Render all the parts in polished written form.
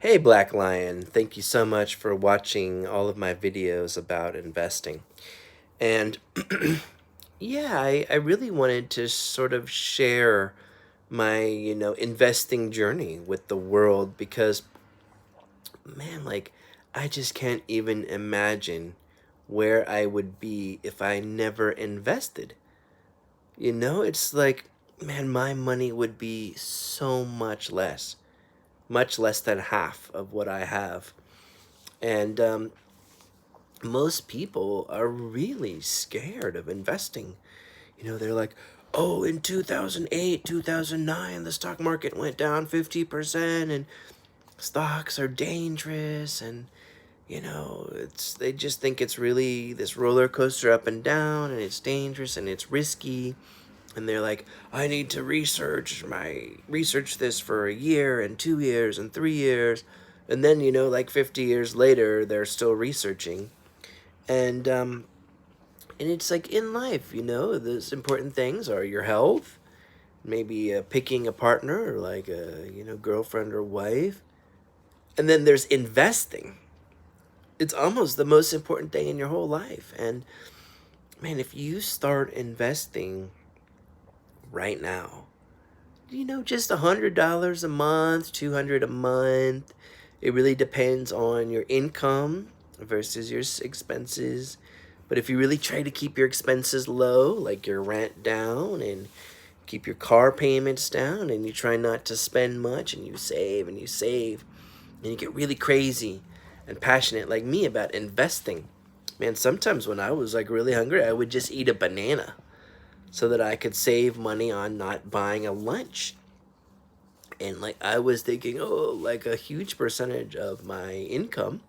Hey Black Lion, thank you so much for watching all of my videos about investing. And yeah, I really wanted to sort of share my, investing journey with the world because, man, like, I just can't even imagine where I would be if I never invested. It's like, man, my money would be so much less than half of what I have. And most people are really scared of investing. They're like, oh, in 2008, 2009, the stock market went down 50% and stocks are dangerous. And, they just think it's really this roller coaster up and down and it's dangerous and it's risky. And they're like, I need to research this for a year and 2 years and 3 years. And then, like 50 years later, they're still researching. And it's like in life, those important things are your health, maybe picking a partner, like a girlfriend or wife, and then there's investing. It's almost the most important thing in your whole life. And man, if you start investing right now, just $100 a month, 200 a month. It really depends on your income versus your expenses. But if you really try to keep your expenses low, like your rent down and keep your car payments down, and you try not to spend much, and you save and you save, and you get really crazy and passionate like me about investing. Man, sometimes when I was like really hungry, I would just eat a banana so that I could save money on not buying a lunch. And like I was thinking, oh, like a huge percentage of my income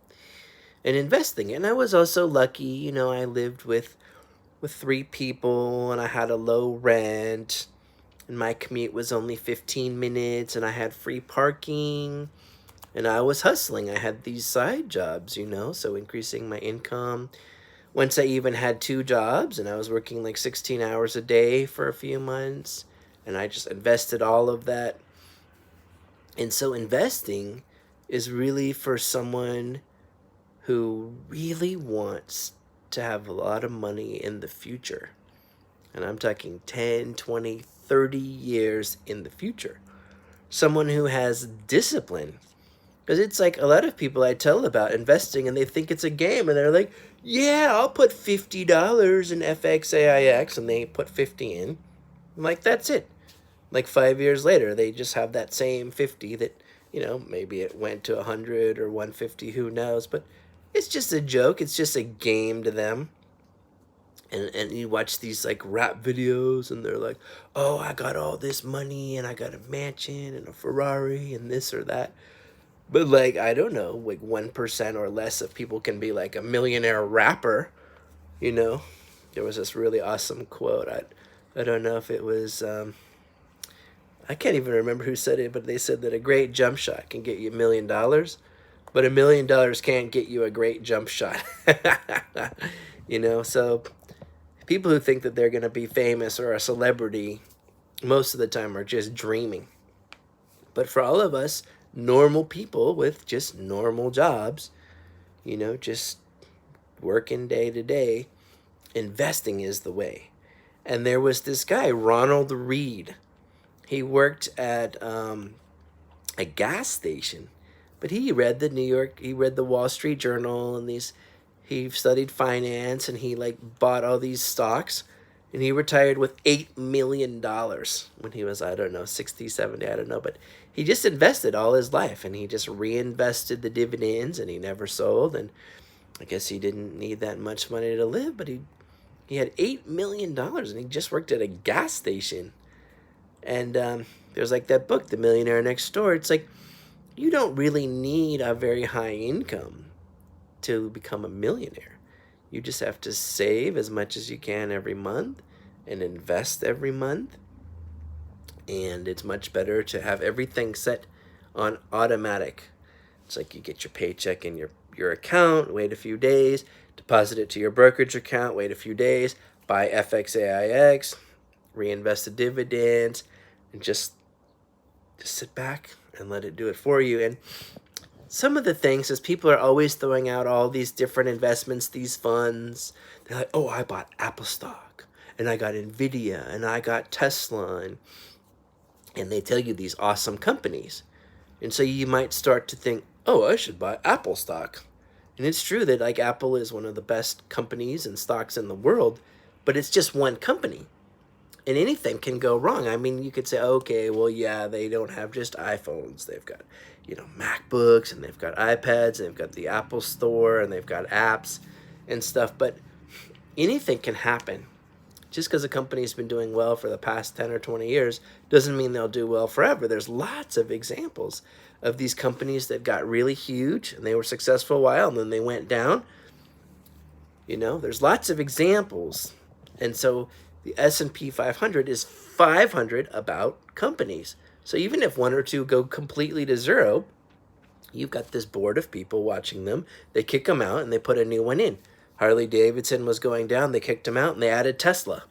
and investing. And I was also lucky, I lived with three people and I had a low rent and my commute was only 15 minutes and I had free parking and I was hustling. I had these side jobs, so increasing my income. Once I even had two jobs and I was working like 16 hours a day for a few months and I just invested all of that. And so investing is really for someone who really wants to have a lot of money in the future. And I'm talking 10, 20, 30 years in the future. Someone who has discipline. Because it's like a lot of people I tell about investing and they think it's a game and they're like, yeah, I'll put $50 in FXAIX, and they put 50 in. I'm like, that's it. Like 5 years later, they just have that same 50 that, maybe it went to 100 or 150, who knows. But it's just a joke. It's just a game to them. And you watch these like rap videos and they're like, oh, I got all this money and I got a mansion and a Ferrari and this or that. But like, I don't know, like 1% or less of people can be like a millionaire rapper, you know? There was this really awesome quote. I don't know if it was I can't even remember who said it, but they said that a great jump shot can get you $1 million, but $1 million can't get you a great jump shot. So people who think that they're going to be famous or a celebrity most of the time are just dreaming. But for all of us normal people with just normal jobs, just working day to day, investing is the way. And there was this guy, Ronald Reed. He worked at a gas station, but he read the Wall Street Journal and he studied finance and he like bought all these stocks and he retired with $8 million when he was, I don't know, 60, 70, I don't know, but he just invested all his life and he just reinvested the dividends and he never sold. And I guess he didn't need that much money to live, but he had $8 million and he just worked at a gas station. And there's like that book, The Millionaire Next Door. It's like you don't really need a very high income to become a millionaire. You just have to save as much as you can every month and invest every month. And it's much better to have everything set on automatic. It's like you get your paycheck in your account, wait a few days, deposit it to your brokerage account, wait a few days, buy FXAIX, reinvest the dividends, and just sit back and let it do it for you. And some of the things is people are always throwing out all these different investments, these funds. They're like, oh, I bought Apple stock, and I got Nvidia, and I got Tesla, and they tell you these awesome companies. And so you might start to think, oh, I should buy Apple stock. And it's true that like Apple is one of the best companies and stocks in the world, but it's just one company. And anything can go wrong. I mean, you could say, okay, well, yeah, they don't have just iPhones. They've got, MacBooks, and they've got iPads, and they've got the Apple Store, and they've got apps and stuff. But anything can happen. Just because a company's been doing well for the past 10 or 20 years doesn't mean they'll do well forever. There's lots of examples of these companies that got really huge, and they were successful a while, and then they went down. There's lots of examples. And so the S&P 500 is 500 about companies. So even if one or two go completely to zero, you've got this board of people watching them. They kick them out and they put a new one in. Harley Davidson was going down. They kicked them out and they added Tesla.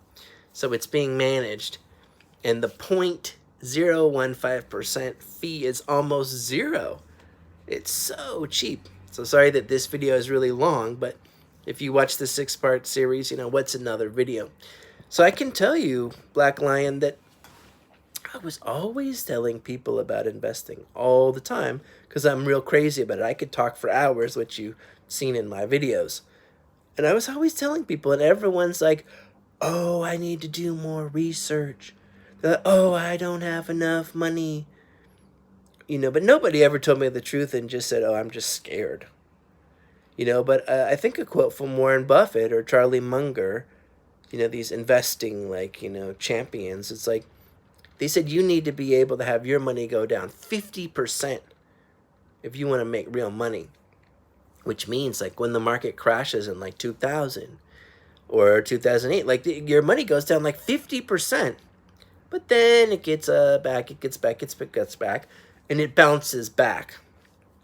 So it's being managed. And the 0.015% fee is almost zero. It's so cheap. So sorry that this video is really long, but if you watch the 6-part series, what's another video? So I can tell you, Black Lion, that I was always telling people about investing all the time because I'm real crazy about it. I could talk for hours, which you've seen in my videos. And I was always telling people, and everyone's like, oh, I need to do more research. Oh, I don't have enough money. But nobody ever told me the truth and just said, oh, I'm just scared. But I think a quote from Warren Buffett or Charlie Munger, these investing, champions, it's like, they said you need to be able to have your money go down 50% if you want to make real money, which means like when the market crashes in like 2000 or 2008, like your money goes down like 50%, but then it gets back, and it bounces back.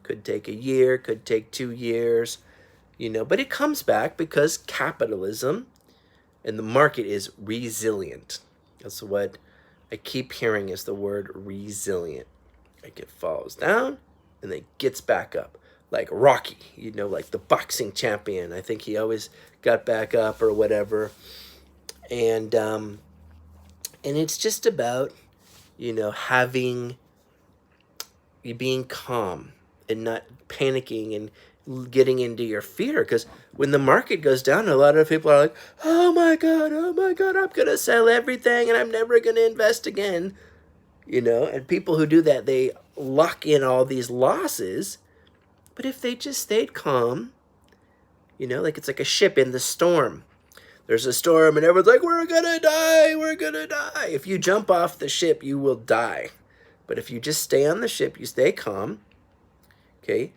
Could take a year, could take 2 years, but it comes back because capitalism and the market is resilient. That's what I keep hearing is the word resilient. Like it falls down and then gets back up. Like Rocky, like the boxing champion. I think he always got back up or whatever. And it's just about, being calm and not panicking and getting into your fear. Because when the market goes down, a lot of people are like, oh my God, I'm going to sell everything and I'm never going to invest again. And people who do that, they lock in all these losses. But if they just stayed calm, like it's like a ship in the storm. There's a storm and everyone's like, we're going to die. If you jump off the ship, you will die. But if you just stay on the ship, you stay calm, okay,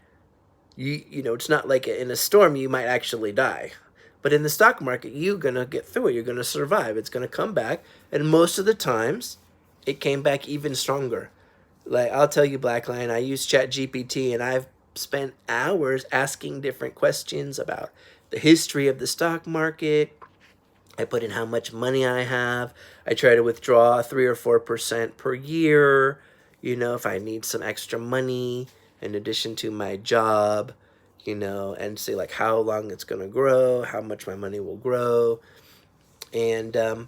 it's not like in a storm you might actually die. But in the stock market, you're going to get through it. You're going to survive. It's going to come back. And most of the times, it came back even stronger. Like, I'll tell you, Black Lion, I use ChatGPT, and I've spent hours asking different questions about the history of the stock market. I put in how much money I have. I try to withdraw 3 or 4% per year, if I need some extra money in addition to my job, and see like how long it's going to grow, how much my money will grow. And the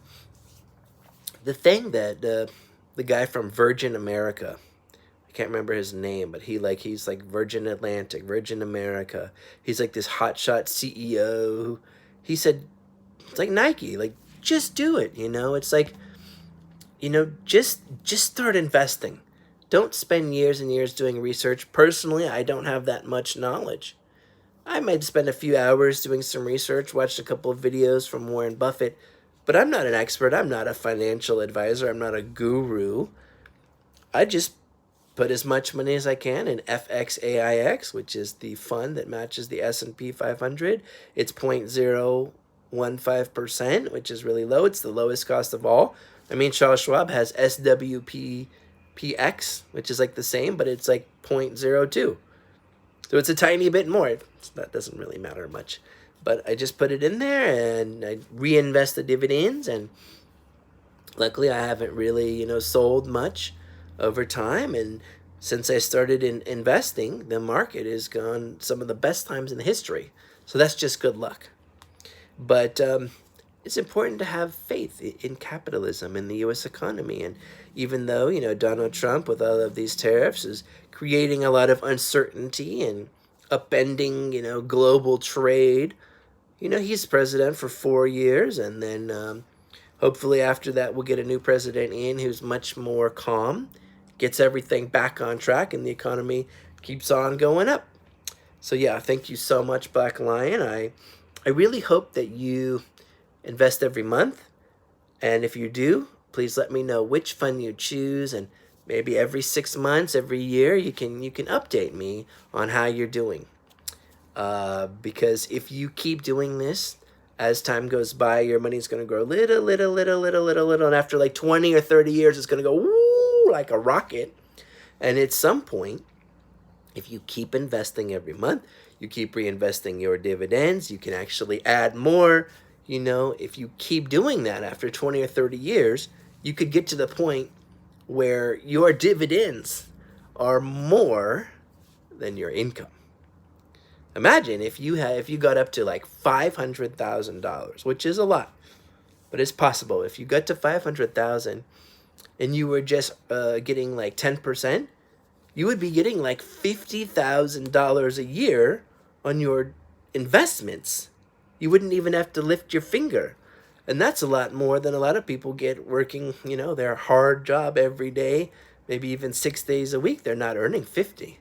thing that the guy from Virgin America, I can't remember his name, but he's like Virgin Atlantic, Virgin America. He's like this hotshot CEO. He said, it's like Nike, like just do it, It's like, just start investing. Don't spend years and years doing research. Personally, I don't have that much knowledge. I might spend a few hours doing some research, watched a couple of videos from Warren Buffett, but I'm not an expert. I'm not a financial advisor. I'm not a guru. I just put as much money as I can in FXAIX, which is the fund that matches the S&P 500. It's 0.015%, which is really low. It's the lowest cost of all. I mean, Charles Schwab has SWPX, which is like the same, but it's like 0.02. So it's a tiny bit more. That doesn't really matter much. But I just put it in there and I reinvest the dividends. And luckily I haven't really, sold much over time. And since I started in investing, the market has gone some of the best times in history. So that's just good luck. But it's important to have faith in capitalism, in the U.S. economy. And even though, Donald Trump, with all of these tariffs, is creating a lot of uncertainty and upending, global trade, he's president for 4 years. And then hopefully after that, we'll get a new president in who's much more calm, gets everything back on track, and the economy keeps on going up. So yeah, thank you so much, Black Lion. I really hope that you invest every month. And if you do, please let me know which fund you choose, and maybe every 6 months, every year, you can update me on how you're doing. Because if you keep doing this, as time goes by, your money's going to grow little, and after like 20 or 30 years, it's going to go woo, like a rocket. And at some point, if you keep investing every month, you keep reinvesting your dividends, you can actually add more. If you keep doing that after 20 or 30 years, you could get to the point where your dividends are more than your income. Imagine if you got up to like $500,000, which is a lot, but it's possible. If you got to 500,000 and you were just getting like 10%, you would be getting like $50,000 a year on your investments. You wouldn't even have to lift your finger. And that's a lot more than a lot of people get working, their hard job every day, maybe even 6 days a week. They're not earning 50.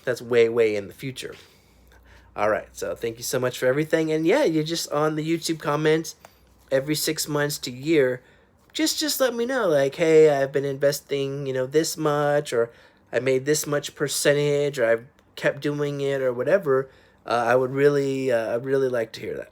That's way, way in the future. All right, so thank you so much for everything. And yeah, you're just on the YouTube comments every 6 months to year. Just let me know, like, hey, I've been investing, this much, or I made this much percentage, or I've kept doing it, or whatever. I would really like to hear that.